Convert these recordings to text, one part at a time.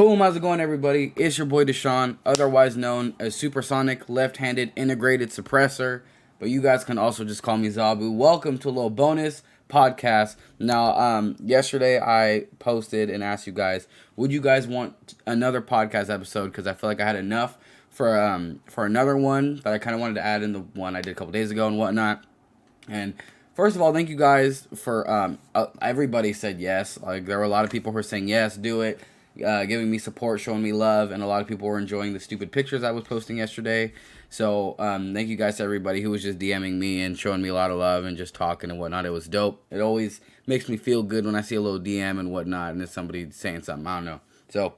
Boom, how's it going, everybody? It's your boy Deshaun, otherwise known as Supersonic Left-Handed Integrated Suppressor, but you guys can also just call me Zabu. Welcome to a little bonus podcast. Now, yesterday I posted and asked you guys, would you guys want another podcast episode? Because I feel like I had enough for another one that I kind of wanted to add in the one I did a couple days ago and whatnot. And first of all, thank you guys for everybody said yes. Like, there were a lot of people who were saying yes, do it, giving me support, showing me love, and a lot of people were enjoying the stupid pictures I was posting yesterday. So thank you guys to everybody who was just DMing me and showing me a lot of love and just talking and whatnot. It was dope. It always makes me feel good when I see a little DM and whatnot, and it's somebody saying something. I don't know. So,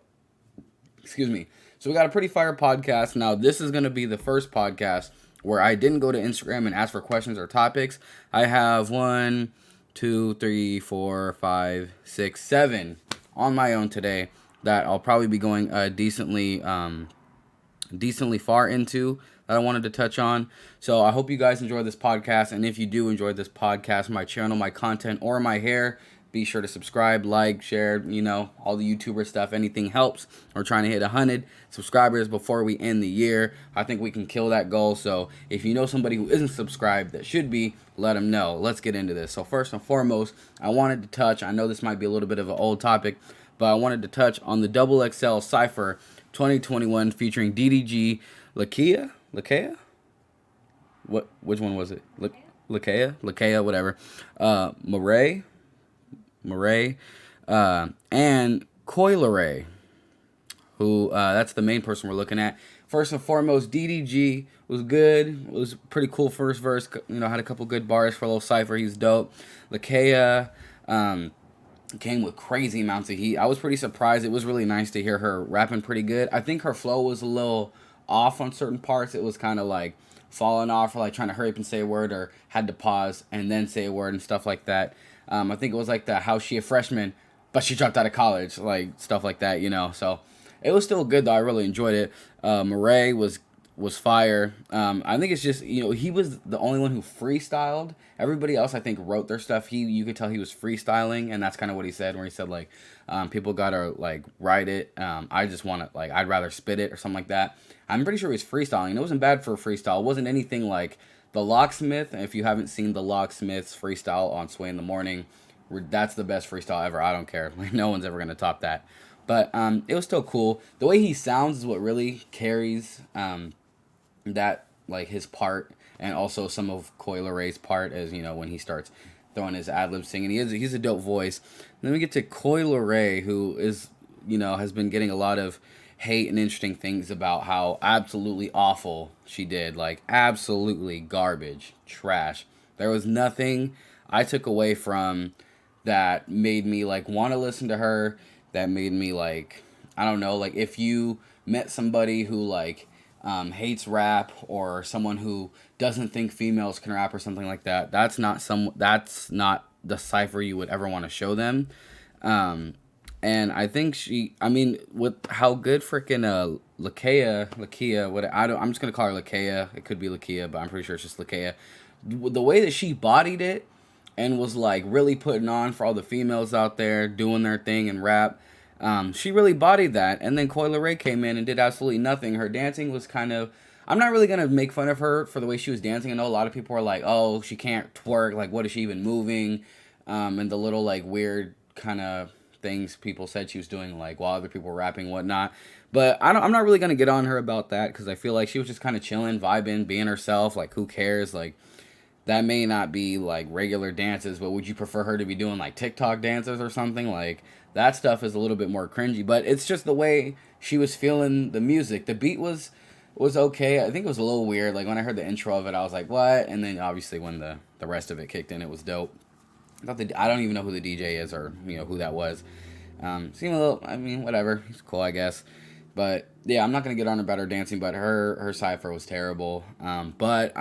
excuse me. So we got a pretty fire podcast. Now, this is going to be the first podcast where I didn't go to Instagram and ask for questions or topics. I have 1, 2, 3, 4, 5, 6, 7 on my own today that I'll probably be going decently far into that I wanted to touch on. So I hope you guys enjoy this podcast. And if you do enjoy this podcast, my channel, my content, or my hair, be sure to subscribe, like, share, all the YouTuber stuff. Anything helps. We're trying to hit 100 subscribers before we end the year. I think we can kill that goal. So if you know somebody who isn't subscribed that should be, let them know. Let's get into this. So first and foremost, I wanted to touch, I know this might be a little bit of an old topic, but I wanted to touch on the XXL Cypher 2021 featuring DDG, Lakia? Which one was it? Lakia, whatever. Murray, and Coileray, who that's the main person we're looking at. First and foremost, DDG was good. It was pretty cool first verse. Had a couple good bars for a little cypher. He's dope. Lakia came with crazy amounts of heat. I was pretty surprised. It was really nice to hear her rapping pretty good. I think her flow was a little off on certain parts. It was kind of like falling off, or like trying to hurry up and say a word, or had to pause and then say a word and stuff like that. I think it was like the how she a freshman, but she dropped out of college, like stuff like that, So it was still good though. I really enjoyed it. Murray was fire. I think it's just he was the only one who freestyled. Everybody else I think wrote their stuff. You could tell he was freestyling, and that's kind of what he said, where he said like people gotta like write it. I just want to I'd rather spit it or something like that. I'm pretty sure he was freestyling. It wasn't bad for a freestyle. It wasn't anything like The Locksmith. If you haven't seen The Locksmith's freestyle on Sway in the Morning, that's the best freestyle ever. I don't care. Like, no one's ever going to top that. But it was still cool. The way he sounds is what really carries that, like, his part, and also some of Coileray's part, as, when he starts throwing his ad-lib singing. He's a dope voice. And then we get to Coileray, who is, has been getting a lot of hate and interesting things about how absolutely awful she did. Like, absolutely garbage, trash. There was nothing I took away from that made me like want to listen to her, that made me like, I don't know, like if you met somebody who like hates rap, or someone who doesn't think females can rap or something like that, that's not the cypher you would ever want to show them. And I think with how good freaking Lakia, I'm just gonna call her Lakia. It could be Lakia, but I'm pretty sure it's just Lakia. The way that she bodied it and was like really putting on for all the females out there doing their thing and rap, she really bodied that. And then Coileray came in and did absolutely nothing. Her dancing was kind of, I'm not really gonna make fun of her for the way she was dancing. I know a lot of people are like, oh, she can't twerk. Like, what is she even moving? And the little like weird kind of things people said she was doing, like while other people were rapping and whatnot. But I'm not really gonna get on her about that, because I feel like she was just kind of chilling, vibing, being herself. Like, who cares? Like, that may not be like regular dances, but would you prefer her to be doing like TikTok dances or something? Like, that stuff is a little bit more cringy. But it's just the way she was feeling the music. The beat was okay. I think it was a little weird. Like, when I heard the intro of it, I was like, what? And then obviously when the rest of it kicked in, it was dope. I don't even know who the DJ is, or who that was. Seemed a little, whatever. He's cool, I guess. But yeah, I'm not gonna get on about her dancing, but her cypher was terrible. But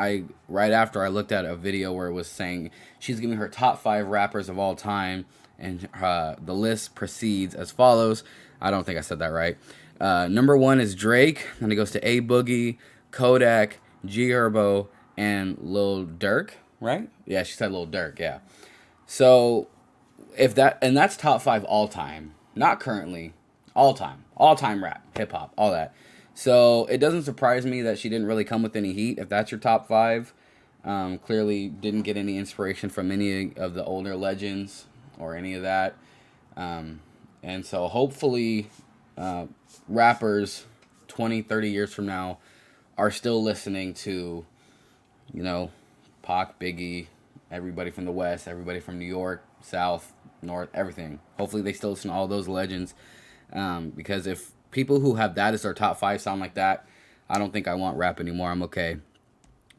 right after I looked at a video where it was saying she's giving her top 5 rappers of all time, and the list proceeds as follows. I don't think I said that right. Number 1 is Drake. Then it goes to A Boogie, Kodak, G Herbo, and Lil Durk. Right? Yeah, she said Lil Durk. Yeah. So, that's top 5 all time, not currently. all time rap, hip hop, all that. So it doesn't surprise me that she didn't really come with any heat. If that's your top five, clearly didn't get any inspiration from any of the older legends or any of that. Um, and so hopefully, rappers 20, 30 years from now are still listening to, you know, Pac, Biggie, everybody from the West, everybody from New York, South, North, everything. Hopefully they still listen to all those legends. Because if people who have that as their top five sound like that, I don't think I want rap anymore. I'm okay.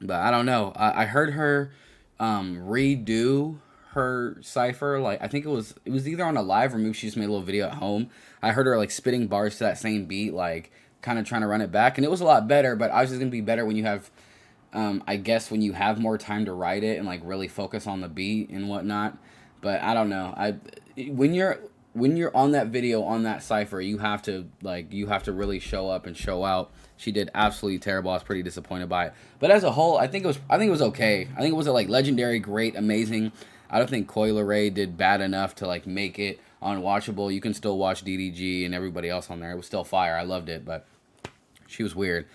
But I don't know. I heard her redo her cipher. Like I think it was either on a live or maybe she just made a little video at home. I heard her like spitting bars to that same beat, like kind of trying to run it back, and it was a lot better. But obviously, it's gonna be better when you have, I guess, when you have more time to write it and like really focus on the beat and whatnot. But I don't know. When you're on that video on that cipher, you have to really show up and show out. She did absolutely terrible. I was pretty disappointed by it. But as a whole, I think it was okay. I think it wasn't like legendary, great, amazing. I don't think Coi Leray did bad enough to like make it unwatchable. You can still watch DDG and everybody else on there. It was still fire. I loved it, but she was weird.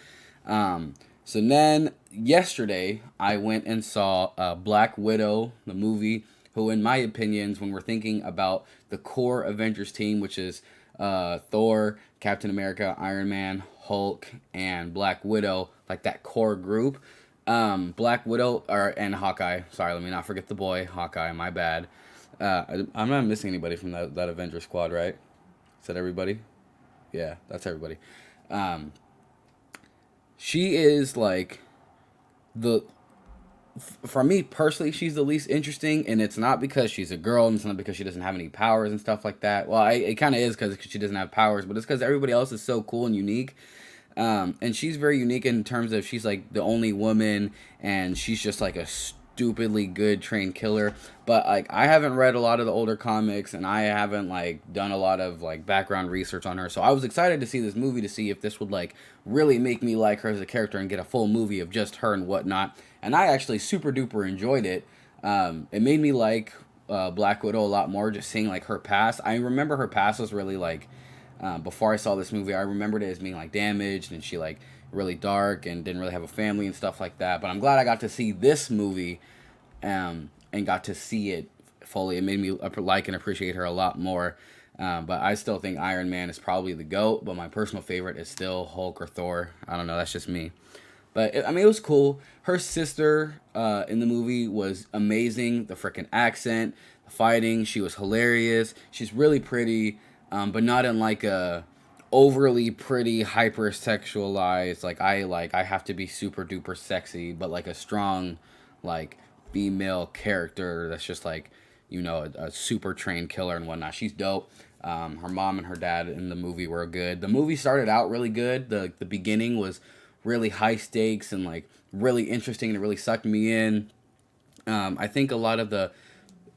So then yesterday I went and saw Black Widow, the movie. Who, in my opinions, when we're thinking about the core Avengers team, which is Thor, Captain America, Iron Man, Hulk, and Black Widow, like that core group. Black Widow and Hawkeye. Sorry, let me not forget the boy Hawkeye. My bad. I'm not missing anybody from that Avengers squad, right? Is that everybody? Yeah, that's everybody. She is like the for me personally, she's the least interesting, and it's not because she's a girl, and it's not because she doesn't have any powers and stuff like that. Well, it kind of is because she doesn't have powers, but it's because everybody else is so cool and unique. And she's very unique in terms of she's like the only woman, and she's just like a stupidly good trained killer. But like I haven't read a lot of the older comics, and I haven't like done a lot of like background research on her. So I was excited to see this movie to see if this would like really make me like her as a character and get a full movie of just her and whatnot. And I actually super duper enjoyed it. It made me like Black Widow a lot more, just seeing like her past. I remember her past was really like before I saw this movie, I remembered it as being like damaged and she like really dark and didn't really have a family and stuff like that. But I'm glad I got to see this movie and got to see it fully. It made me like and appreciate her a lot more. But I still think Iron Man is probably the GOAT, but my personal favorite is still Hulk or Thor. I don't know, that's just me. But I mean, it was cool. Her sister in the movie was amazing. The freaking accent, the fighting, she was hilarious. She's really pretty, but not in like a overly pretty, hypersexualized. I have to be super duper sexy, but like a strong, like female character that's just like a super trained killer and whatnot. She's dope. Her mom and her dad in the movie were good. The movie started out really good. The beginning was really high stakes and like really interesting, and it really sucked me in. I think a lot of I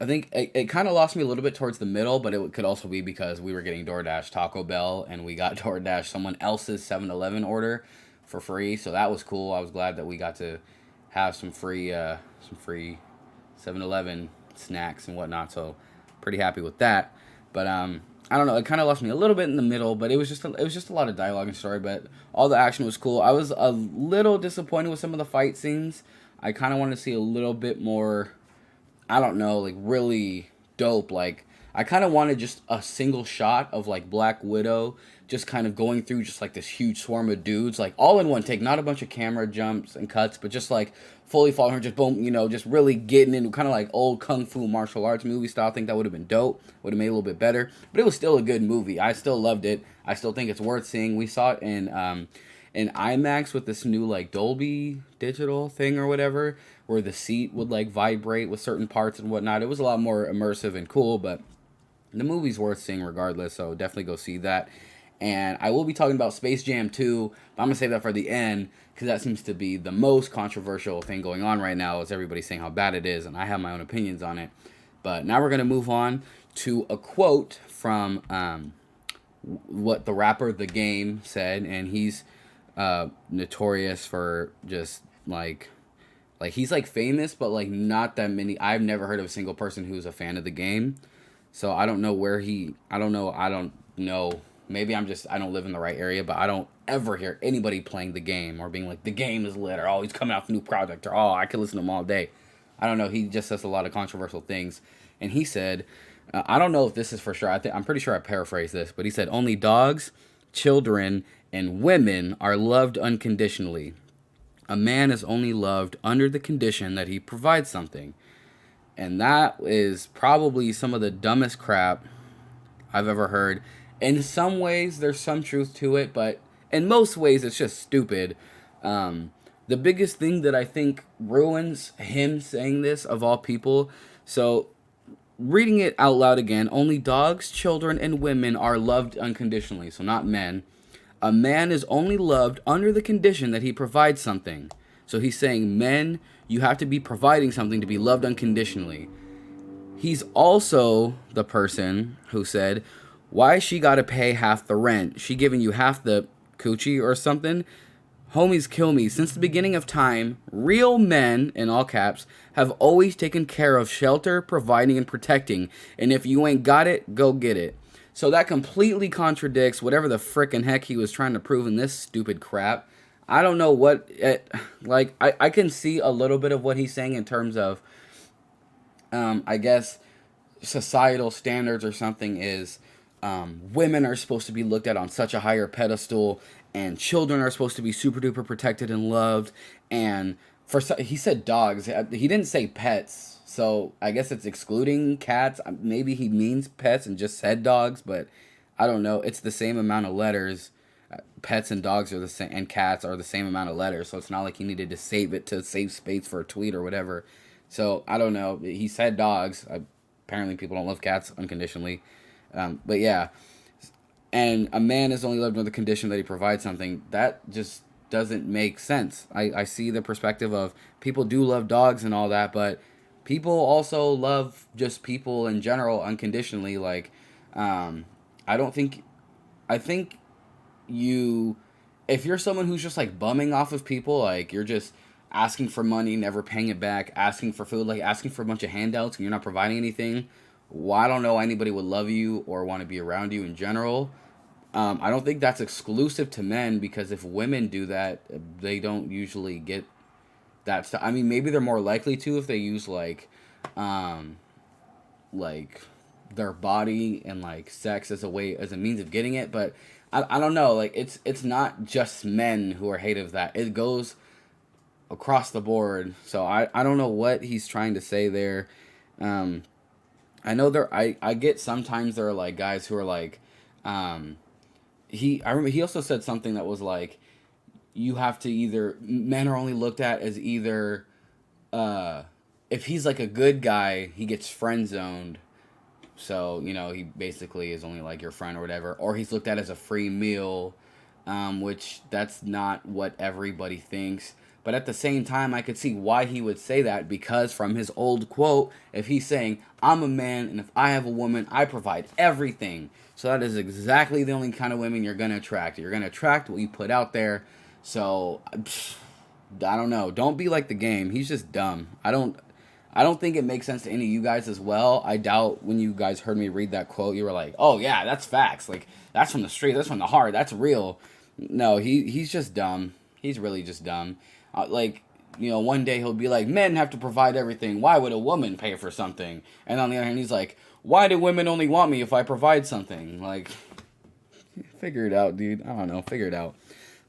think it kind of lost me a little bit towards the middle, but it could also be because we were getting DoorDash Taco Bell and we got DoorDash someone else's 7-Eleven order for free, so that was cool. I was glad that we got to have some free 7-Eleven snacks and whatnot, so pretty happy with that. But I don't know, it kind of lost me a little bit in the middle, but it was just a lot of dialogue and story, but all the action was cool. I was a little disappointed with some of the fight scenes. I kind of wanted to see a little bit more, I don't know, like really dope. Like I kind of wanted just a single shot of like Black Widow just kind of going through just like this huge swarm of dudes, like all in one take, not a bunch of camera jumps and cuts, but just like fully following her, just boom, just really getting into kind of like old kung fu martial arts movie style. I think that would have been dope, would have made it a little bit better, but it was still a good movie. I still loved it. I still think it's worth seeing. We saw it in IMAX with this new like Dolby digital thing or whatever, where the seat would like vibrate with certain parts and whatnot. It was a lot more immersive and cool, but the movie's worth seeing regardless, so definitely go see that. And I will be talking about Space Jam 2, but I'm going to save that for the end, because that seems to be the most controversial thing going on right now, is everybody saying how bad it is, and I have my own opinions on it. But now we're going to move on to a quote from what the rapper The Game said, and he's notorious for just like he's like famous, but like not that many. I've never heard of a single person who's a fan of The Game. So I don't know maybe I don't live in the right area, but I don't ever hear anybody playing the game or being like, the game is lit, or oh, he's coming out with a new project, or oh, I could listen to him all day. I don't know. He just says a lot of controversial things. And he said, I don't know if this is for sure. I'm pretty sure I paraphrased this, but he said, only dogs, children, and women are loved unconditionally. A man is only loved under the condition that he provides something. And that is probably some of the dumbest crap I've ever heard. In some ways, there's some truth to it, but in most ways, it's just stupid. The biggest thing that I think ruins him saying this, of all people, so reading it out loud again, only dogs, children, and women are loved unconditionally, so not men. A man is only loved under the condition that he provides something. So he's saying, men, you have to be providing something to be loved unconditionally. He's also the person who said, why she gotta pay half the rent? She giving you half the coochie or something? Homies kill me. Since the beginning of time, real men, in all caps, have always taken care of shelter, providing, and protecting. And if you ain't got it, go get it. So that completely contradicts whatever the frickin' heck he was trying to prove in this stupid crap. I don't know what I can see a little bit of what he's saying in terms of, I guess, societal standards or something is, women are supposed to be looked at on such a higher pedestal, and children are supposed to be super duper protected and loved. And he said dogs. He didn't say pets, so I guess it's excluding cats. Maybe he means pets and just said dogs, but I don't know. It's the same amount of letters. Pets and dogs are the same, and cats are the same amount of letters. So it's not like he needed to save it to save space for a tweet or whatever. So I don't know. He said dogs. Apparently, people don't love cats unconditionally. But yeah, and a man is only loved under the condition that he provides something. That just doesn't make sense. I see the perspective of people do love dogs and all that, but people also love just people in general unconditionally. Like, I think if you're someone who's just like bumming off of people, like you're just asking for money, never paying it back, asking for food, like asking for a bunch of handouts and you're not providing anything, well, I don't know anybody would love you or want to be around you in general. I don't think that's exclusive to men, because if women do that, they don't usually get that stuff. I mean, maybe they're more likely to if they use like their body and like sex as a means of getting it. But I don't know. Like it's not just men who are hate of that. It goes across the board. So I don't know what he's trying to say there. I know I get sometimes there are like guys who are like, I remember he also said something that was like, you have to men are only looked at as either, if he's like a good guy, he gets friend zoned. So, he basically is only like your friend or whatever, or he's looked at as a free meal, which that's not what everybody thinks. But at the same time, I could see why he would say that, because from his old quote, if he's saying, I'm a man, and if I have a woman, I provide everything. So that is exactly the only kind of women you're going to attract. You're going to attract what you put out there. So, I don't know. Don't be like the game. He's just dumb. I don't think it makes sense to any of you guys as well. I doubt when you guys heard me read that quote, you were like, oh yeah, that's facts. Like, that's from the street. That's from the heart. That's real. No, he's just dumb. He's really just dumb. One day he'll be like, men have to provide everything. Why would a woman pay for something? And on the other hand, he's like, why do women only want me if I provide something? Like, figure it out, dude. I don't know. Figure it out.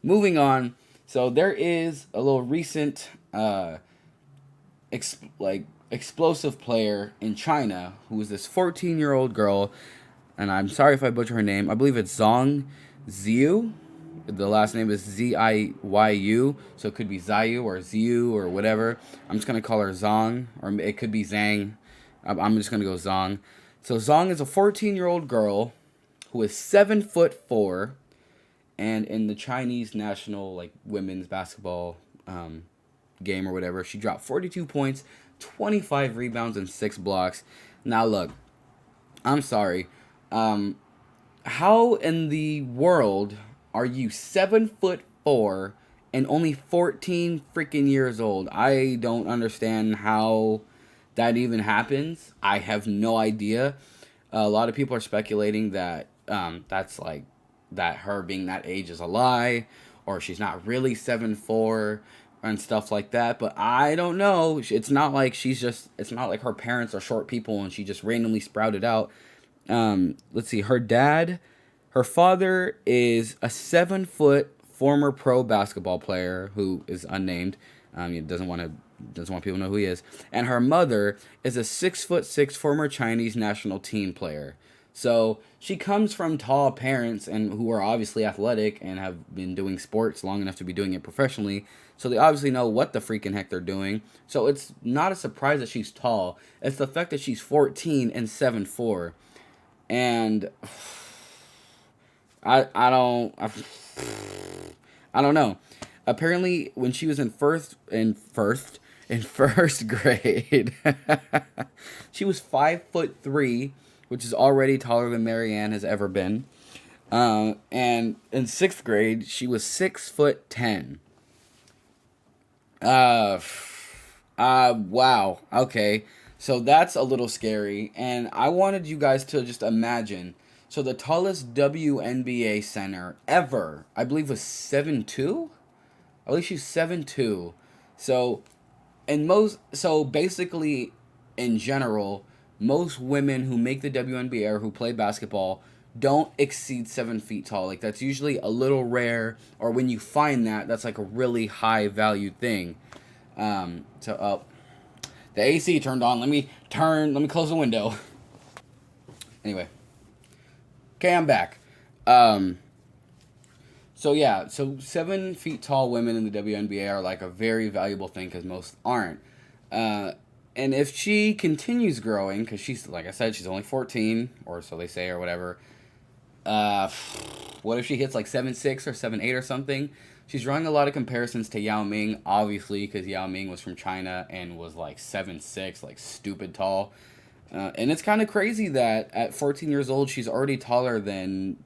Moving on. So there is a little recent, explosive player in China who is this 14-year-old girl, and I'm sorry if I butcher her name. I believe it's Ziyu. The last name is Ziyu, so it could be Ziyu or Ziyu or whatever. I'm just going to call her Zhang, or it could be Zhang. I'm just going to go Zhang. So Zhang is a 14-year-old girl who is 7'4", and in the Chinese national women's basketball game or whatever, she dropped 42 points, 25 rebounds, and 6 blocks. Now look, I'm sorry. How in the world are you 7'4" and only 14 freaking years old? I don't understand how that even happens. I have no idea. A lot of people are speculating that that's that her being that age is a lie, or she's not really 7'4" and stuff like that. But I don't know. It's not like it's not like her parents are short people and she just randomly sprouted out. Let's see. Her father is a 7 foot former pro basketball player who is unnamed. He doesn't want people to know who he is. And her mother is a 6'6" former Chinese national team player. So she comes from tall parents and who are obviously athletic and have been doing sports long enough to be doing it professionally. So they obviously know what the freaking heck they're doing. So it's not a surprise that she's tall. It's the fact that she's 14 and 7'4". And I don't know. Apparently, when she was in first grade, she was 5'3", which is already taller than Marianne has ever been. And in sixth grade, she was 6'10". Wow. Okay. So that's a little scary. And I wanted you guys to just imagine. So the tallest WNBA center ever, I believe, was 7'2". I believe she's 7'2". So, so basically, in general, most women who make the WNBA or who play basketball don't exceed 7 feet tall. Like, that's usually a little rare, or when you find that, that's like a really high valued thing. The AC turned on. Let me close the window. Anyway. Okay, I'm back. So 7 feet tall women in the WNBA are like a very valuable thing because most aren't. And if she continues growing, because she's, like I said, she's only 14, or so they say, or whatever. What if she hits like 7'6" or 7'8" or something? She's drawing a lot of comparisons to Yao Ming, obviously, because Yao Ming was from China and was like 7'6", like stupid tall. And it's kind of crazy that at 14 years old, she's already taller than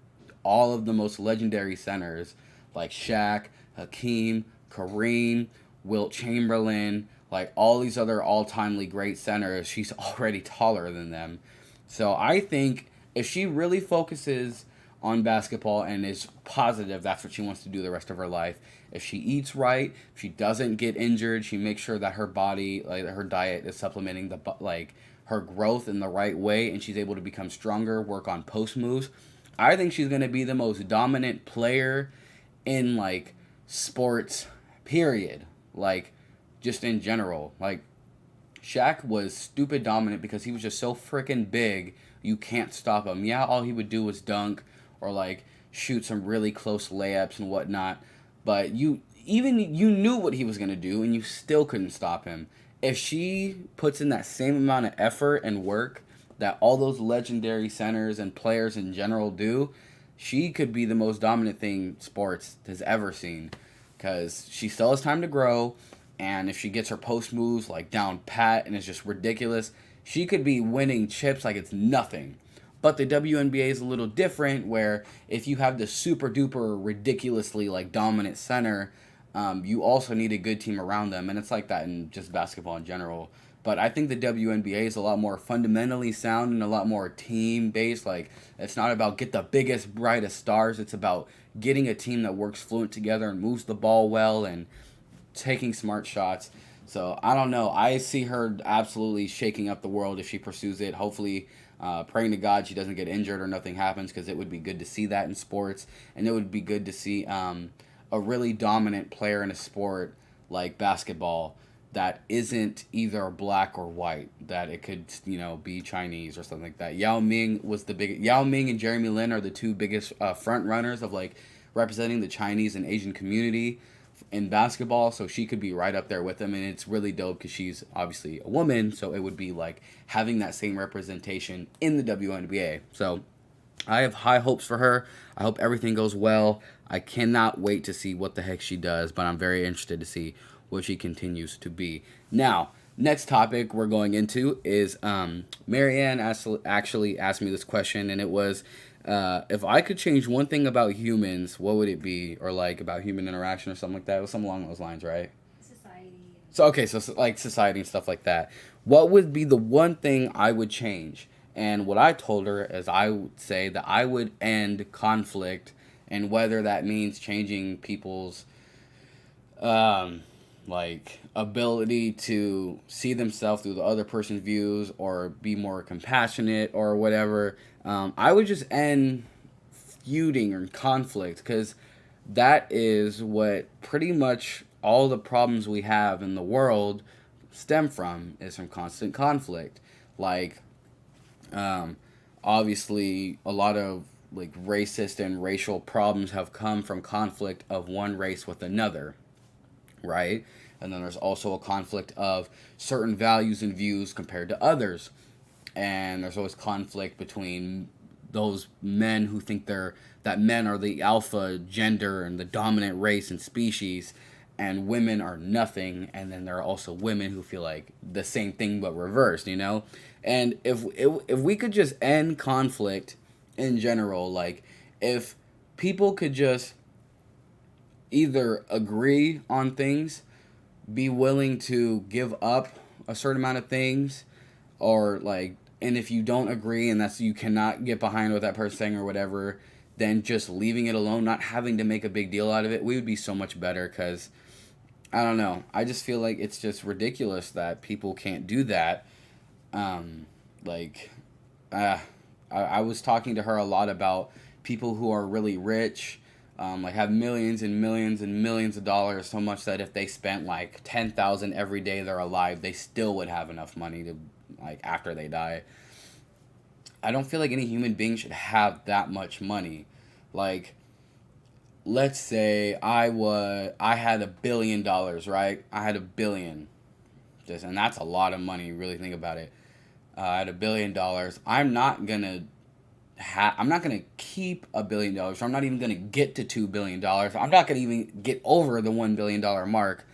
all of the most legendary centers, like Shaq, Hakeem, Kareem, Wilt Chamberlain, like all these other all-timely great centers. She's already taller than them. So I think if she really focuses on basketball and is positive that's what she wants to do the rest of her life, if she eats right, if she doesn't get injured, she makes sure that her body, like her diet is supplementing her growth in the right way, and she's able to become stronger, work on post moves, I think she's going to be the most dominant player in, like, sports, period. Like, just in general. Like, Shaq was stupid dominant because he was just so freaking big, you can't stop him. Yeah, all he would do was dunk or, like, shoot some really close layups and whatnot. But you knew what he was going to do, and you still couldn't stop him. If she puts in that same amount of effort and work that all those legendary centers and players in general do, she could be the most dominant thing sports has ever seen. Because she still has time to grow, and if she gets her post moves like down pat and it's just ridiculous, she could be winning chips like it's nothing. But the WNBA is a little different, where if you have the super duper ridiculously like dominant center, you also need a good team around them, and it's like that in just basketball in general. But I think the WNBA is a lot more fundamentally sound and a lot more team based. Like, it's not about get the biggest, brightest stars. It's about getting a team that works fluent together and moves the ball well and taking smart shots. So I don't know. I see her absolutely shaking up the world if she pursues it. Hopefully, praying to God she doesn't get injured or nothing happens, because it would be good to see that in sports, and it would be good to see a really dominant player in a sport like basketball that isn't either black or white, that it could, be Chinese or something like that. Yao Ming and Jeremy Lin are the two biggest front runners of like representing the Chinese and Asian community in basketball, so she could be right up there with them, and it's really dope because she's obviously a woman, so it would be like having that same representation in the WNBA. So I have high hopes for her. I hope everything goes well. I cannot wait to see what the heck she does, but I'm very interested to see what she continues to be. Now, next topic we're going into is Marianne actually asked me this question, and it was, if I could change one thing about humans, what would it be? Or like about human interaction or something like that. It was something along those lines, right? Society. So like society and stuff like that. What would be the one thing I would change? And what I told her is I would say that I would end conflict And whether that means changing people's um, like ability to see themselves through the other person's views or be more compassionate or whatever, I would just end feuding or conflict, because that is what pretty much all the problems we have in the world stem from, is from constant conflict. Like, um, obviously, a lot of like racist and racial problems have come from conflict of one race with another, right? And then there's also a conflict of certain values and views compared to others. And there's always conflict between those men who think that men are the alpha gender and the dominant race and species, and women are nothing. And then there are also women who feel like the same thing but reversed, you know. And if we could just end conflict in general, like if people could just either agree on things, be willing to give up a certain amount of things, or like, and if you don't agree and that's, you cannot get behind what that person's saying or whatever, then just leaving it alone, not having to make a big deal out of it, we would be so much better. Because I don't know, I just feel like it's just ridiculous that people can't do that. Like, I was talking to her a lot about people who are really rich, like have millions and millions and millions of dollars, so much that if they spent like 10,000 every day they're alive, they still would have enough money to, like, after they die. I don't feel like any human being should have that much money. Like, let's say I had $1 billion, right? I had $1 billion, just, and that's a lot of money. You really think about it. I had $1 billion. I'm not gonna keep $1 billion. I'm not even gonna get to $2 billion. I'm not gonna even get over the $1 billion mark.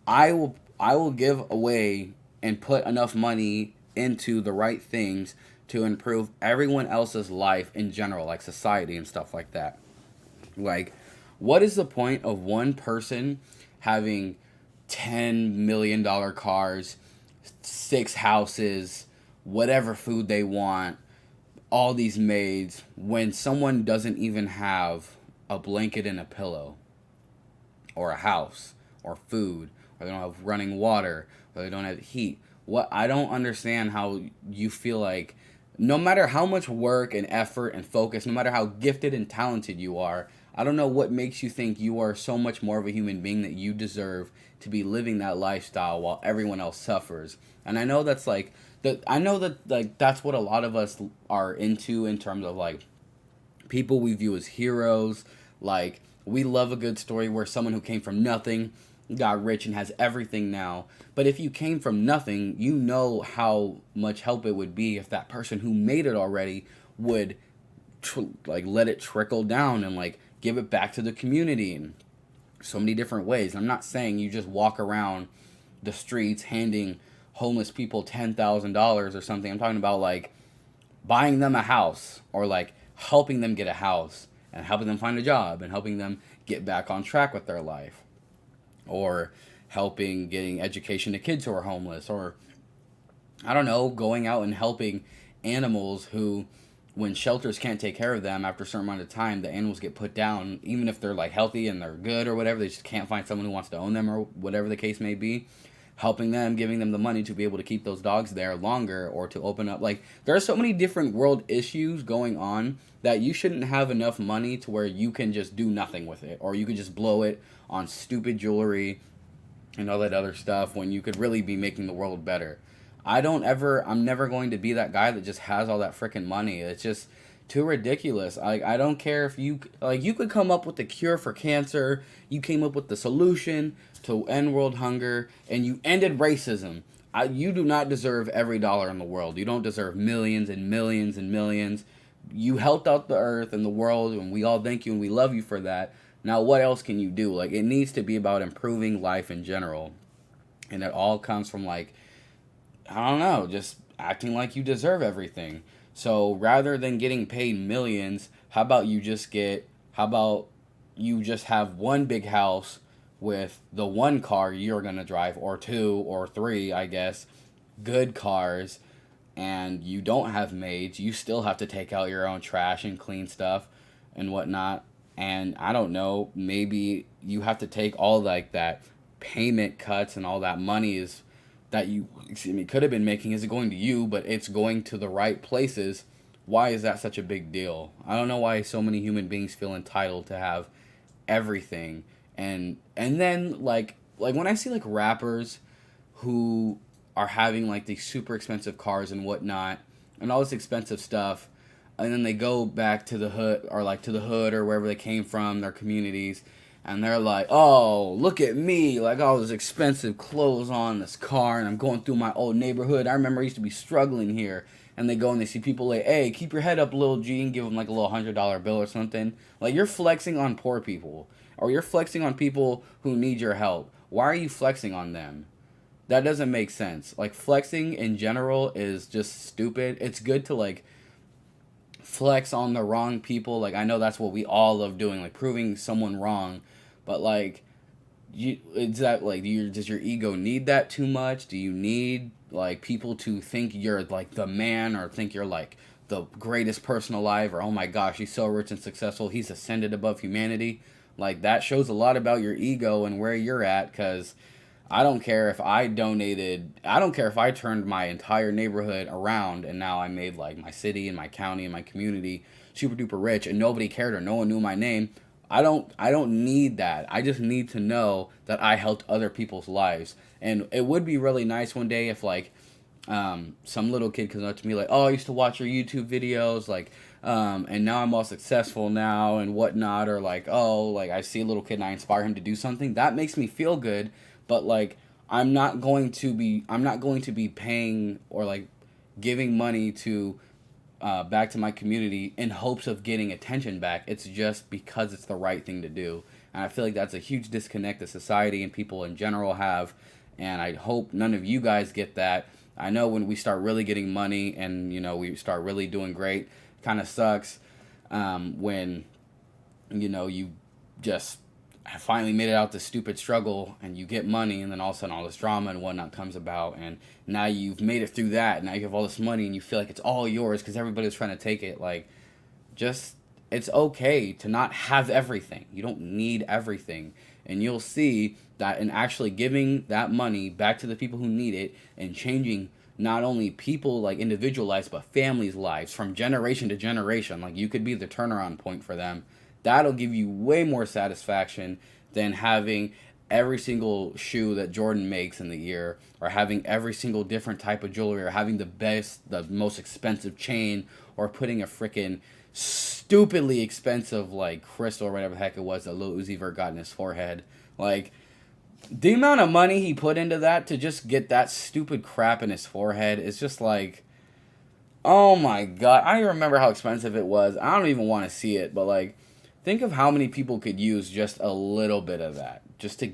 I will give away and put enough money into the right things to improve everyone else's life in general, like society and stuff like that. Like, what is the point of one person having $10 million cars, 6 houses, whatever food they want, all these maids, when someone doesn't even have a blanket and a pillow, or a house, or food, or they don't have running water, or they don't have heat? What, I don't understand how you feel like, no matter how much work and effort and focus, no matter how gifted and talented you are, I don't know what makes you think you are so much more of a human being that you deserve to be living that lifestyle while everyone else suffers. And I know that's like I know that, like, that's what a lot of us are into in terms of like people we view as heroes. Like, we love a good story where someone who came from nothing got rich and has everything now. But if you came from nothing, you know how much help it would be if that person who made it already would like let it trickle down and like give it back to the community in so many different ways. I'm not saying you just walk around the streets handing homeless people $10,000 or something. I'm talking about like buying them a house, or like helping them get a house and helping them find a job and helping them get back on track with their life, or helping getting education to kids who are homeless, or I don't know, going out and helping animals who, when shelters can't take care of them after a certain amount of time, the animals get put down, even if they're like healthy and they're good or whatever, they just can't find someone who wants to own them or whatever the case may be. Helping them, giving them the money to be able to keep those dogs there longer, or to open up. Like, there are so many different world issues going on that you shouldn't have enough money to where you can just do nothing with it, or you could just blow it on stupid jewelry and all that other stuff when you could really be making the world better. I'm never going to be that guy that just has all that freaking money. It's just too ridiculous. I don't care if you, like, you could come up with the cure for cancer, you came up with the solution to end world hunger, and you ended racism. You do not deserve every dollar in the world. You don't deserve millions and millions and millions. You helped out the earth and the world, and we all thank you and we love you for that. Now, what else can you do? Like, it needs to be about improving life in general. And it all comes from, like, I don't know, just acting like you deserve everything. So rather than getting paid millions, how about you just have one big house with the one car you're going to drive, or two or three, I guess, good cars, and you don't have maids. You still have to take out your own trash and clean stuff and whatnot. And I don't know, maybe you have to take all like that payment cuts and all that money is that you, excuse me, could have been making is going to you, but it's going to the right places. Why is that such a big deal? I don't know why so many human beings feel entitled to have everything. And then like when I see like rappers who are having like these super expensive cars and whatnot and all this expensive stuff, and then they go back to the hood or like to the hood or wherever they came from, their communities, and they're like, oh, look at me, like all this expensive clothes on this car, and I'm going through my old neighborhood. I remember I used to be struggling here. And they go and they see people like, hey, keep your head up, little G, and give them like a little $100 bill or something. Like, you're flexing on poor people, or you're flexing on people who need your help. Why are you flexing on them? That doesn't make sense. Like, flexing in general is just stupid. It's good to like flex on the wrong people. Like, I know that's what we all love doing, like proving someone wrong. But like, is that like, does your ego need that too much? Do you need like people to think you're like the man, or think you're like the greatest person alive, or oh my gosh, he's so rich and successful, he's ascended above humanity? Like, that shows a lot about your ego and where you're at. Because I don't care if I donated, I don't care if I turned my entire neighborhood around and now I made like my city and my county and my community super duper rich and nobody cared or no one knew my name. I don't need that. I just need to know that I helped other people's lives. And it would be really nice one day if like some little kid comes up to me like, oh, I used to watch your YouTube videos, like and now I'm all successful now and whatnot, or like, oh, like I see a little kid and I inspire him to do something. That makes me feel good. But like, I'm not going to be paying or like giving money to back to my community in hopes of getting attention back. It's just because it's the right thing to do. And I feel like that's a huge disconnect that society and people in general have. And I hope none of you guys get that. I know when we start really getting money and, we start really doing great, it kind of sucks when, you just have finally made it out this stupid struggle and you get money, and then all of a sudden all this drama and whatnot comes about, and now you've made it through that. Now you have all this money and you feel like it's all yours because everybody was trying to take it. Like, just, it's okay to not have everything. You don't need everything. And you'll see that in actually giving that money back to the people who need it and changing not only people, like individual lives, but families' lives from generation to generation. Like, you could be the turnaround point for them. That'll give you way more satisfaction than having every single shoe that Jordan makes in the year, or having every single different type of jewelry, or having the most expensive chain, or putting a freaking stupidly expensive like crystal or whatever the heck it was that Lil Uzi Vert got in his forehead. Like, the amount of money he put into that to just get that stupid crap in his forehead is just like, oh my god. I remember how expensive it was. I don't even want to see it, but like, think of how many people could use just a little bit of that just to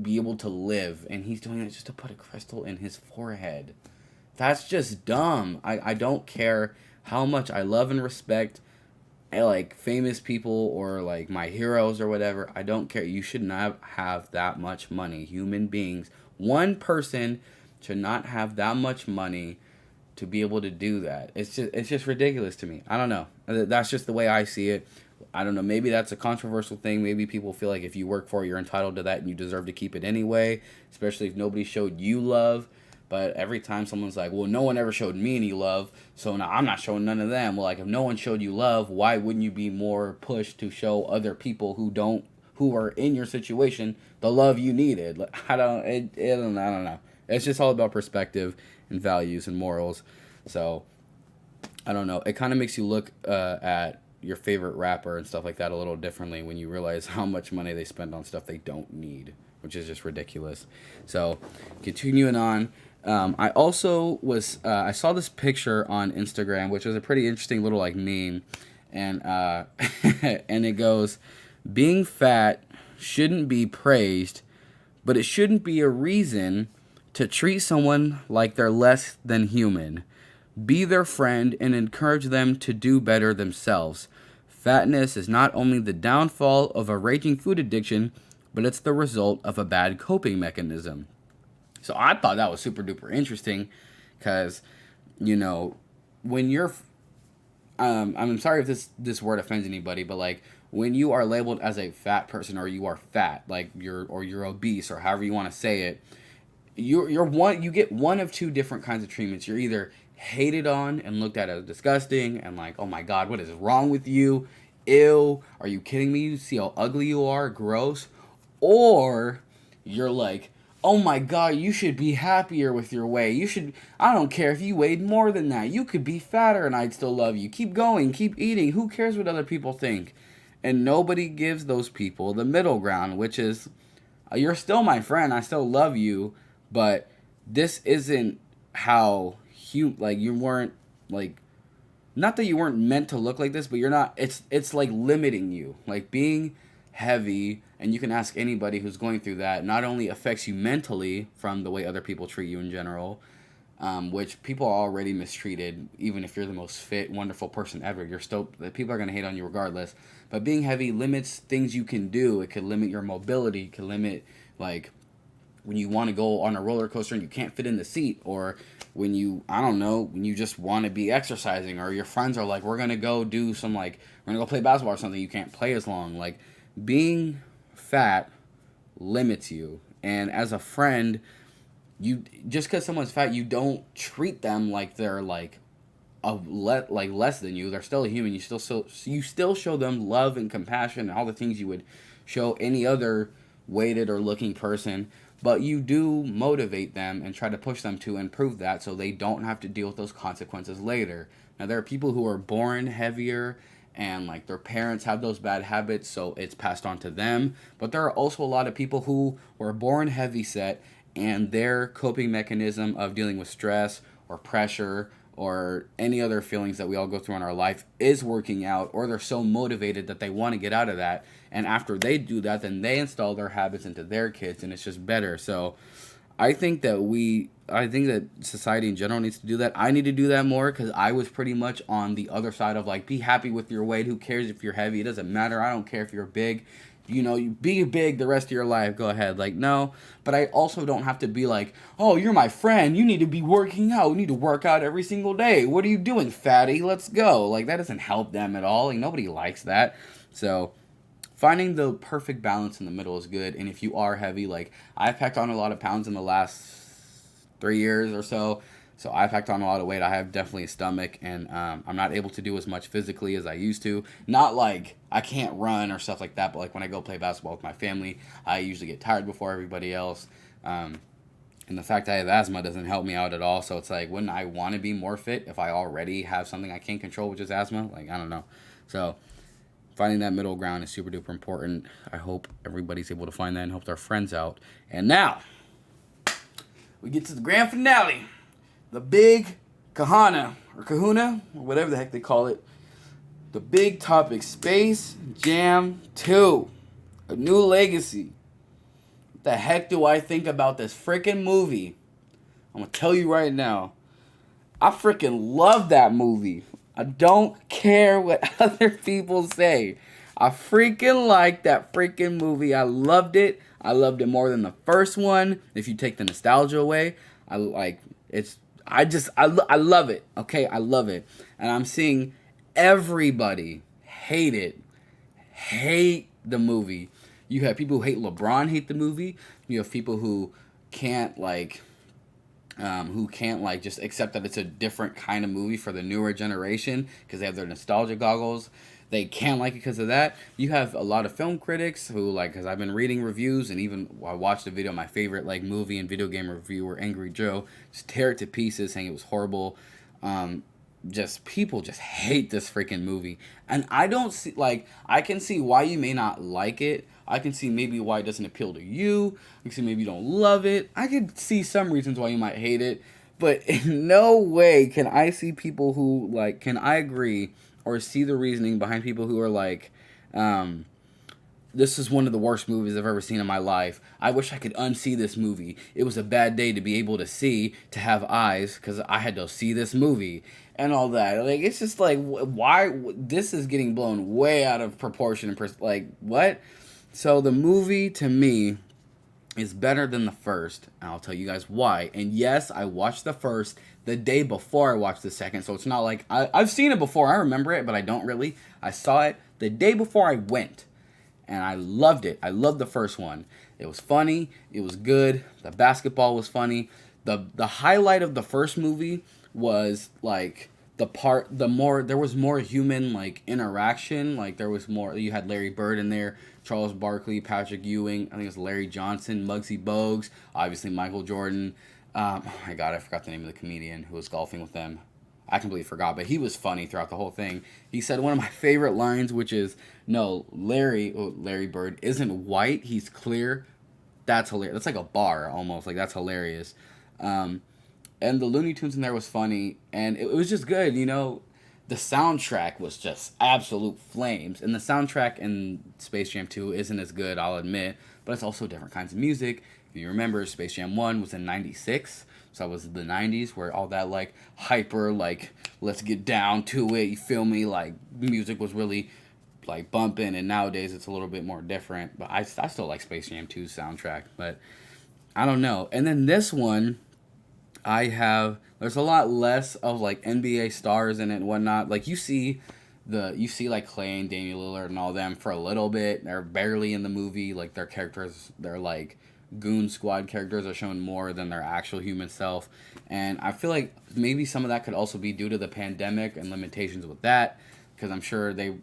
be able to live, and he's doing it just to put a crystal in his forehead. That's just dumb. I don't care how much I love and respect like famous people or like my heroes or whatever. I don't care. You should not have that much money. Human beings, one person should not have that much money to be able to do that. It's just ridiculous to me. I don't know. That's just the way I see it. I don't know. Maybe that's a controversial thing. Maybe people feel like if you work for it, you're entitled to that and you deserve to keep it anyway, especially if nobody showed you love. But every time someone's like, well, no one ever showed me any love, so now I'm not showing none of them. Well, like, if no one showed you love, why wouldn't you be more pushed to show other people who are in your situation the love you needed? Like, I don't know. It's just all about perspective and values and morals. So, I don't know. It kind of makes you look at your favorite rapper and stuff like that a little differently when you realize how much money they spend on stuff they don't need, which is just ridiculous. So, continuing on. I also was I saw this picture on Instagram, which was a pretty interesting little like meme, and and it goes, being fat shouldn't be praised, but it shouldn't be a reason to treat someone like they're less than human. Be their friend and encourage them to do better themselves. Fatness is not only the downfall of a raging food addiction, but it's the result of a bad coping mechanism. So I thought that was super duper interesting because, when you're, I'm sorry if this word offends anybody, but like when you are labeled as a fat person, or you are fat, like you're obese, or however you want to say it, you get one of two different kinds of treatments. You're either hated on and looked at as disgusting and like, oh my god, what is wrong with you? Ew, are you kidding me? You see how ugly you are? Gross. Or you're like, oh my god, you should be happier with your weight. You should, I don't care if you weighed more than that. You could be fatter and I'd still love you. Keep going, keep eating. Who cares what other people think? And nobody gives those people the middle ground, which is, you're still my friend. I still love you, but this isn't how like you weren't like, not that you weren't meant to look like this, but you're not, it's like limiting you. Like being heavy, and you can ask anybody who's going through that, not only affects you mentally from the way other people treat you in general, which people are already mistreated. Even if you're the most fit, wonderful person ever, you're still, people are going to hate on you regardless. But being heavy limits things you can do. It could limit your mobility. It could limit, like, when you want to go on a roller coaster and you can't fit in the seat, or when you, I don't know, when you just want to be exercising, or your friends are like, we're going to go do some, like, we're going to go play basketball or something, you can't play as long. Like, being fat limits you. And as a friend, you, just because someone's fat, you don't treat them like they're like like less than you. They're still a human. You still show them love and compassion and all the things you would show any other weighted or looking person, but you do motivate them and try to push them to improve that, so they don't have to deal with those consequences later. Now, there are people who are born heavier and like their parents have those bad habits, so it's passed on to them. But there are also a lot of people who were born heavy set, and their coping mechanism of dealing with stress or pressure or any other feelings that we all go through in our life is working out, or they're so motivated that they want to get out of that. And after they do that, then they install their habits into their kids, and it's just better. So I think that society in general needs to do that. I need to do that more, because I was pretty much on the other side of like, be happy with your weight. Who cares if you're heavy? It doesn't matter. I don't care if you're big. You know, you be big the rest of your life. Go ahead. Like, no. But I also don't have to be like, oh, you're my friend. You need to be working out. You need to work out every single day. What are you doing, fatty? Let's go. Like, that doesn't help them at all. Like, nobody likes that. So finding the perfect balance in the middle is good. And if you are heavy, like, I've packed on a lot of pounds in the last 3 years or so. So I packed on a lot of weight. I have definitely a stomach, and I'm not able to do as much physically as I used to. Not like I can't run or stuff like that, but like when I go play basketball with my family, I usually get tired before everybody else. And the fact that I have asthma doesn't help me out at all. So it's like, wouldn't I want to be more fit if I already have something I can't control, which is asthma? Like, I don't know. So finding that middle ground is super duper important. I hope everybody's able to find that and help their friends out. And now we get to the grand finale. The big kahuna, or whatever the heck they call it. The big topic, Space Jam 2, A New Legacy. What the heck do I think about this freaking movie? I'm going to tell you right now. I freaking love that movie. I don't care what other people say. I freaking like that freaking movie. I loved it. I loved it more than the first one. If you take the nostalgia away, I love it. Okay, I love it. And I'm seeing everybody hate the movie. You have people who hate LeBron hate the movie. You have people who can't just accept that it's a different kind of movie for the newer generation because they have their nostalgia goggles. They can't like it because of that. You have a lot of film critics who, like, because I've been reading reviews, and even I watched a video, my favorite like movie and video game reviewer, Angry Joe, just tear it to pieces, saying it was horrible. People just hate this freaking movie, and I don't see, like, I can see why you may not like it. I can see maybe why it doesn't appeal to you. I can see maybe you don't love it. I could see some reasons why you might hate it, but in no way can I see people who, like, can I agree or see the reasoning behind people who are like, this is one of the worst movies I've ever seen in my life. I wish I could unsee this movie. It was a bad day to be able to see, to have eyes, because I had to see this movie and all that. Like, it's just like, why? This is getting blown way out of proportion. Like, what? So the movie, to me, is better than the first, and I'll tell you guys why. And yes, I watched the first the day before I watched the second, so it's not like I've seen it before. I remember it, but I don't really. I saw it the day before I went, and I loved it. I loved the first one. It was funny. It was good. The basketball was funny. The highlight of the first movie was like there was more human like interaction. Like there was more. You had Larry Bird in there, Charles Barkley, Patrick Ewing. I think it was Larry Johnson, Muggsy Bogues, obviously Michael Jordan. Oh my God, I forgot the name of the comedian who was golfing with them. I completely forgot, but he was funny throughout the whole thing. He said one of my favorite lines, which is, "No, Larry Bird isn't white. He's clear." That's hilarious. That's like a bar almost. Like that's hilarious. Um, and the Looney Tunes in there was funny, and it was just good. The soundtrack was just absolute flames, and the soundtrack in Space Jam 2 isn't as good, I'll admit, but it's also different kinds of music. If you remember, Space Jam 1 was in 96, so that was the 90s, where all that, like, hyper, like, let's get down to it, you feel me, like, music was really, like, bumping, and nowadays it's a little bit more different, but I still like Space Jam 2's soundtrack, but I don't know. And then this one, there's a lot less of like NBA stars in it and whatnot. Like you see like Clay and Damian Lillard and all them for a little bit. They're barely in the movie. Like their characters, they're like goon squad characters are shown more than their actual human self. And I feel like maybe some of that could also be due to the pandemic and limitations with that, because I'm sure they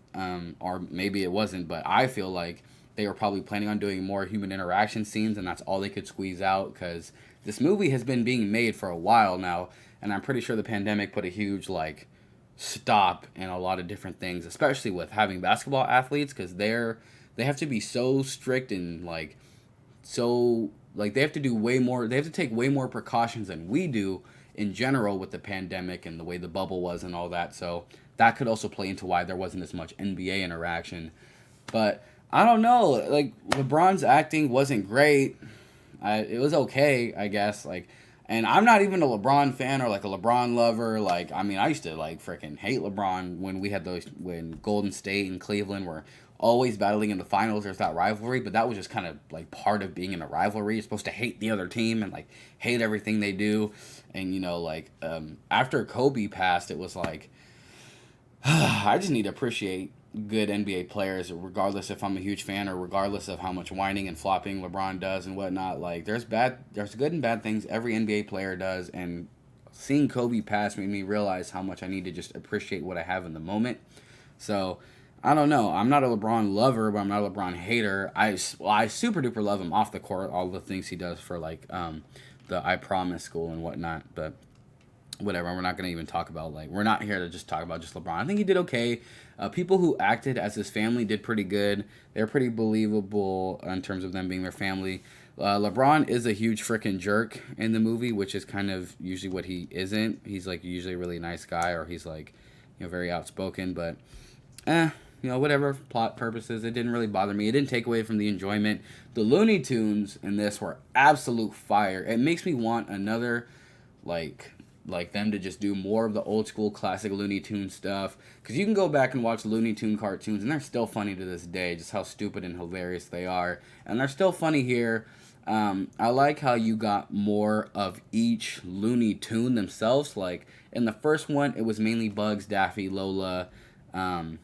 or maybe it wasn't, but I feel like they were probably planning on doing more human interaction scenes, and that's all they could squeeze out, because this movie has been being made for a while now, and I'm pretty sure the pandemic put a huge like stop in a lot of different things, especially with having basketball athletes, because they have to be so strict and like so like they have to do way more. They have to take way more precautions than we do in general with the pandemic and the way the bubble was and all that. So that could also play into why there wasn't as much NBA interaction. But I don't know. Like LeBron's acting wasn't great. It was okay, I guess. Like, and I'm not even a LeBron fan or like a LeBron lover. Like, I mean, I used to like freaking hate LeBron when Golden State and Cleveland were always battling in the finals. There's that rivalry, but that was just kind of like part of being in a rivalry. You're supposed to hate the other team and like hate everything they do. And after Kobe passed, it was like I just need to appreciate good NBA players, regardless if I'm a huge fan or regardless of how much whining and flopping LeBron does and whatnot. Like, there's good and bad things every NBA player does, and seeing Kobe pass made me realize how much I need to just appreciate what I have in the moment. So, I don't know. I'm not a LeBron lover, but I'm not a LeBron hater. I super duper love him off the court, all the things he does for, like, the I Promise school and whatnot, but whatever. We're not going to even talk about, like, we're not here to just talk about just LeBron. I think he did okay. People who acted as his family did pretty good. They're pretty believable in terms of them being their family. LeBron is a huge freaking jerk in the movie, which is kind of usually what he isn't. He's, like, usually a really nice guy, or he's, like, very outspoken, but, whatever, plot purposes, it didn't really bother me. It didn't take away from the enjoyment. The Looney Tunes in this were absolute fire. It makes me want another, like them to just do more of the old school classic Looney Tune stuff, because you can go back and watch Looney Tune cartoons and they're still funny to this day, just how stupid and hilarious they are, and they're still funny here. I like how you got more of each Looney Tune themselves. Like in the first one, it was mainly Bugs, Daffy, Lola, and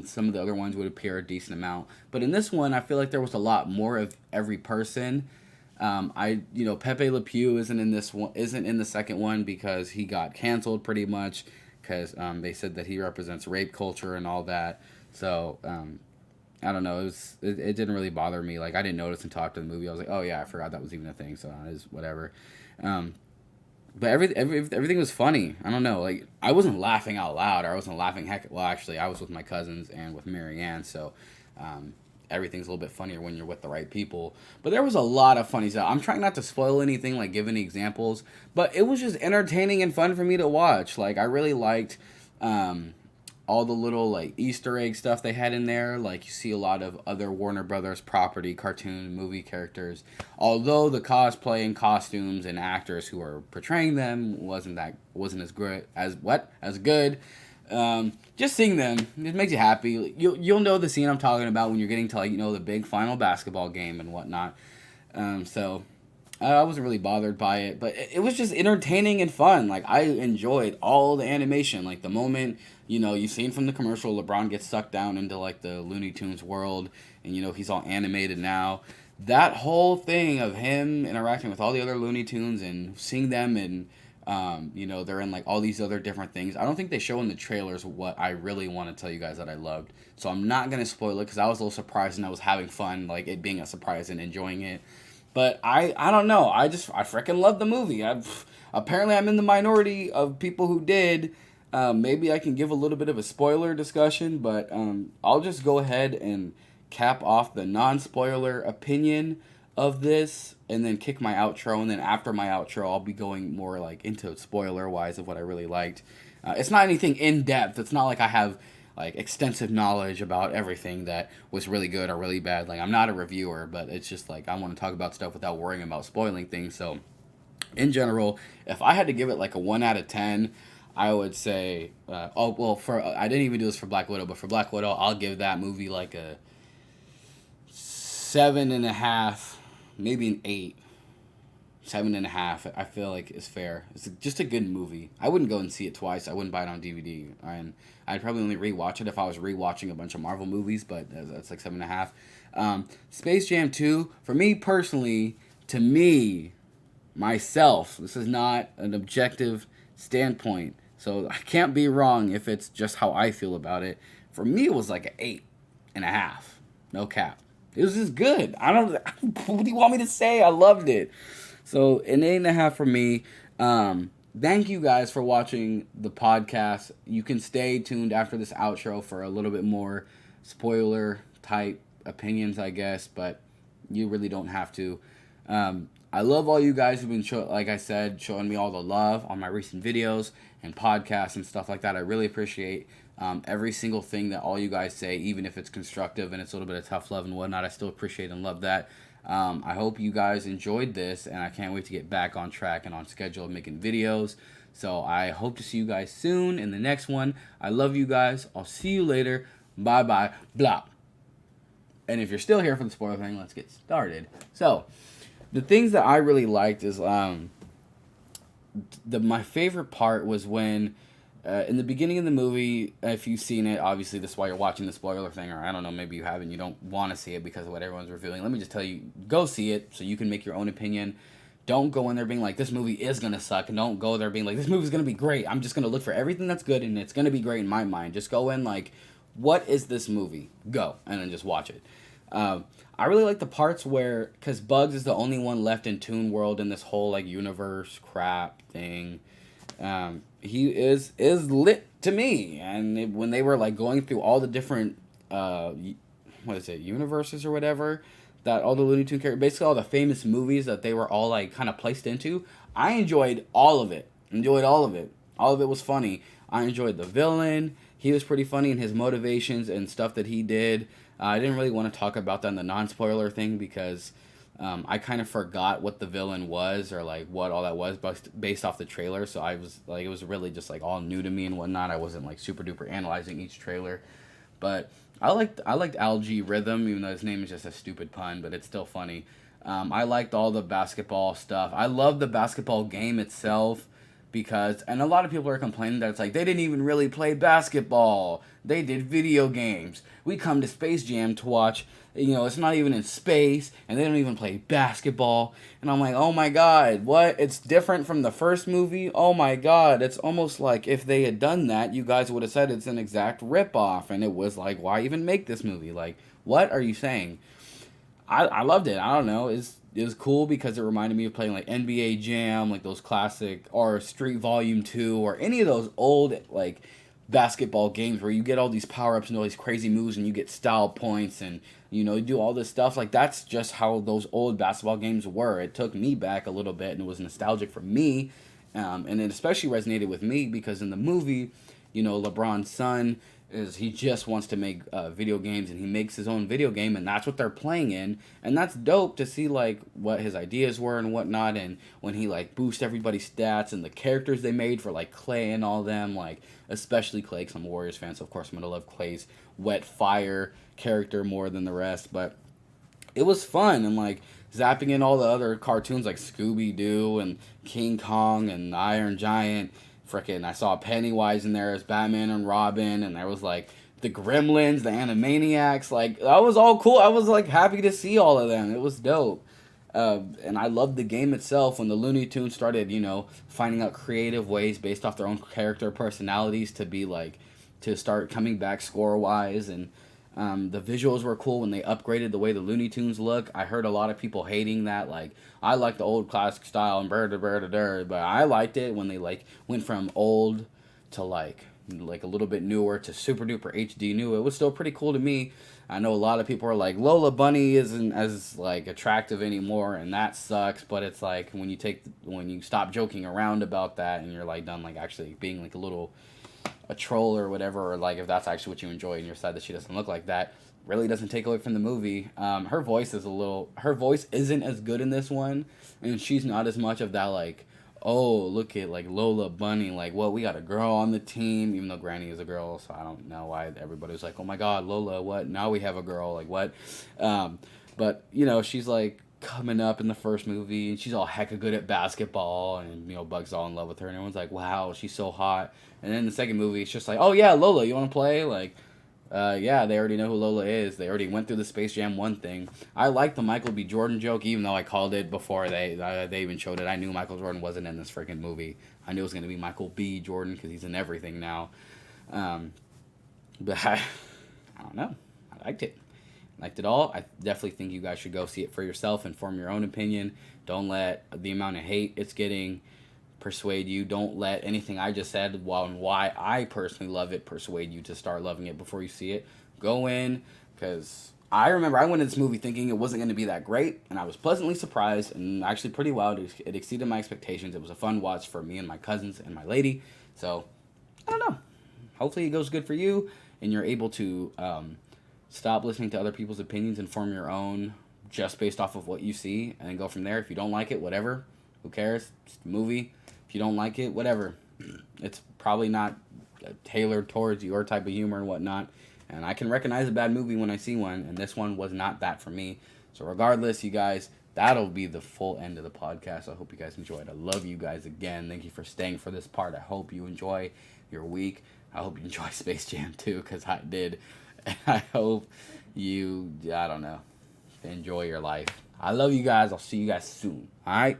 some of the other ones would appear a decent amount, but in this one I feel like there was a lot more of every person. Pepe Le Pew isn't in the second one because he got canceled pretty much, because they said that he represents rape culture and all that. So I don't know. It didn't really bother me. Like I didn't notice until after the movie. I was like, oh yeah, I forgot that was even a thing. So it is whatever. But everything was funny. I don't know. Like I wasn't laughing out loud, or I wasn't laughing heck. Well, actually, I was with my cousins and with Marianne, so. Everything's a little bit funnier when you're with the right people. But there was a lot of funny stuff. I'm trying not to spoil anything, like give any examples, but it was just entertaining and fun for me to watch. Like I really liked all the little like Easter egg stuff they had in there. Like you see a lot of other Warner Brothers property, cartoon, movie characters. Although the cosplay and costumes and actors who are portraying them wasn't as good as good. Just seeing them, it makes you happy. You'll know the scene I'm talking about when you're getting to the big final basketball game and whatnot. So I wasn't really bothered by it, but it was just entertaining and fun. Like, I enjoyed all the animation. Like, the moment, you've seen from the commercial, LeBron gets sucked down into, like, the Looney Tunes world, and, he's all animated now. That whole thing of him interacting with all the other Looney Tunes and seeing them and, they're in, like, all these other different things. I don't think they show in the trailers what I really want to tell you guys that I loved. So I'm not going to spoil it because I was a little surprised and I was having fun, like, it being a surprise and enjoying it. But I don't know. I freaking love the movie. Apparently I'm in the minority of people who did. Maybe I can give a little bit of a spoiler discussion, but I'll just go ahead and cap off the non-spoiler opinion of this and then kick my outro. And then after my outro, I'll be going more like into spoiler-wise of what I really liked. It's not anything in-depth. It's not like I have like extensive knowledge about everything that was really good or really bad. Like, I'm not a reviewer, but it's just like I want to talk about stuff without worrying about spoiling things. So in general, if I had to give it like a 1 out of 10, I would say I didn't even do this for Black Widow, but for Black Widow, I'll give that movie like a 7.5, maybe an 8. 7.5, I feel like is fair. It's just a good movie. I wouldn't go and see it twice. I wouldn't buy it on DVD. And I'd probably only rewatch it if I was rewatching a bunch of Marvel movies, but that's like 7.5. Space Jam 2, for me personally, to me, myself, this is not an objective standpoint, so I can't be wrong if it's just how I feel about it. For me, it was like an 8.5. No cap. It was just good. What do you want me to say? I loved it. So an 8.5 for me. Thank you guys for watching the podcast. You can stay tuned after this outro for a little bit more spoiler type opinions, I guess, but you really don't have to. I love all you guys who've been, like I said, showing me all the love on my recent videos and podcasts and stuff like that. I really appreciate every single thing that all you guys say, even if it's constructive and it's a little bit of tough love and whatnot. I still appreciate and love that. I hope you guys enjoyed this, and I can't wait to get back on track and on schedule of making videos. So I hope to see you guys soon in the next one. I love you guys. I'll see you later. Bye-bye. Blah. And if you're still here for the spoiler thing, let's get started. So the things that I really liked is my favorite part was when in the beginning of the movie, if you've seen it, obviously this is why you're watching the spoiler thing, or I don't know, maybe you haven't, you don't want to see it because of what everyone's revealing. Let me just tell you, go see it so you can make your own opinion. Don't go in there being like, this movie is going to suck, and don't go there being like, this movie's going to be great. I'm just going to look for everything that's good, and it's going to be great in my mind. Just go in like, what is this movie? Go, and then just watch it. I really like the parts where, because Bugs is the only one left in Toon World in this whole like universe crap thing. He is lit to me, and when they were like going through all the different universes or whatever, that all the Looney Tunes characters, basically all the famous movies that they were all like kind of placed into, I enjoyed all of it. All of it was funny. I enjoyed the villain. He was pretty funny in his motivations and stuff that he did. I didn't really want to talk about that in the non-spoiler thing because I kind of forgot what the villain was or like what all that was based off the trailer. So I was like, it was really just like all new to me and whatnot. I wasn't like super duper analyzing each trailer, but I liked Algae Rhythm, even though his name is just a stupid pun, but it's still funny. I liked all the basketball stuff. I love the basketball game itself because, and a lot of people are complaining that it's like, they didn't even really play basketball. They did video games. We come to Space Jam to watch, it's not even in space, and they don't even play basketball. And I'm like, oh my god, what? It's different from the first movie? Oh my god, it's almost like if they had done that, you guys would have said it's an exact ripoff, and it was like, why even make this movie? Like, what are you saying? I loved it. I don't know. It was cool because it reminded me of playing like NBA Jam, like those classic, or Street Volume 2, or any of those old like basketball games where you get all these power-ups and all these crazy moves and you get style points and you do all this stuff. Like, that's just how those old basketball games were. It took me back a little bit and it was nostalgic for me, and it especially resonated with me because in the movie, LeBron's son he just wants to make video games, and he makes his own video game, and that's what they're playing in, and that's dope to see like what his ideas were and whatnot. And when he like boosts everybody's stats and the characters they made for like Clay and all them, like especially Clay, because I'm a Warriors fan, so of course I'm gonna love Clay's wet fire character more than the rest. But it was fun, and like zapping in all the other cartoons like Scooby-Doo and King Kong and Iron Giant. Frickin' I saw Pennywise in there as Batman and Robin, and there was like the Gremlins, the Animaniacs. Like, that was all cool. I was like happy to see all of them. It was dope. And I loved the game itself when the Looney Tunes started, finding out creative ways based off their own character personalities to be like, to start coming back score wise. And the visuals were cool when they upgraded the way the Looney Tunes look. I heard a lot of people hating that. Like, I like the old classic style and but I liked it when they like went from old to like a little bit newer to super duper HD new. It was still pretty cool to me. I know a lot of people are like, Lola Bunny isn't as like attractive anymore, and that sucks. But it's like when you stop joking around about that and you're like done like actually being like a troll or whatever, or like if that's actually what you enjoy and you're sad that she doesn't look like that, really doesn't take away from the movie. Her voice isn't as good in this one, and she's not as much of that like, oh, look at like Lola Bunny, like, well, we got a girl on the team, even though Granny is a girl, so I don't know why everybody was like, oh my god, Lola, what? Now we have a girl, like, what? But, she's like coming up in the first movie, and she's all hecka good at basketball, and, Bug's all in love with her, and everyone's like, wow, she's so hot. And then in the second movie, it's just like, oh yeah, Lola, you want to play? Like, yeah, they already know who Lola is. They already went through the Space Jam 1 thing. I like the Michael B. Jordan joke, even though I called it before they even showed it. I knew Michael Jordan wasn't in this freaking movie. I knew it was going to be Michael B. Jordan because he's in everything now. But I don't know. I liked it. Liked it all. I definitely think you guys should go see it for yourself and form your own opinion. Don't let the amount of hate it's getting persuade you. Don't let anything I just said and why I personally love it persuade you to start loving it before you see it. Go in, because I remember I went into this movie thinking it wasn't going to be that great, and I was pleasantly surprised, and actually pretty well. It exceeded my expectations. It was a fun watch for me and my cousins and my lady. So, I don't know. Hopefully it goes good for you, and you're able to stop listening to other people's opinions and form your own just based off of what you see, and then go from there. If you don't like it, whatever. Who cares? It's a movie. If you don't like it, whatever. It's probably not tailored towards your type of humor and whatnot. And I can recognize a bad movie when I see one, and this one was not that for me. So regardless, you guys, that'll be the full end of the podcast. I hope you guys enjoyed. I love you guys again. Thank you for staying for this part. I hope you enjoy your week. I hope you enjoy Space Jam too, because I did. And I hope you, enjoy your life. I love you guys. I'll see you guys soon. All right?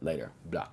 Later. Blah.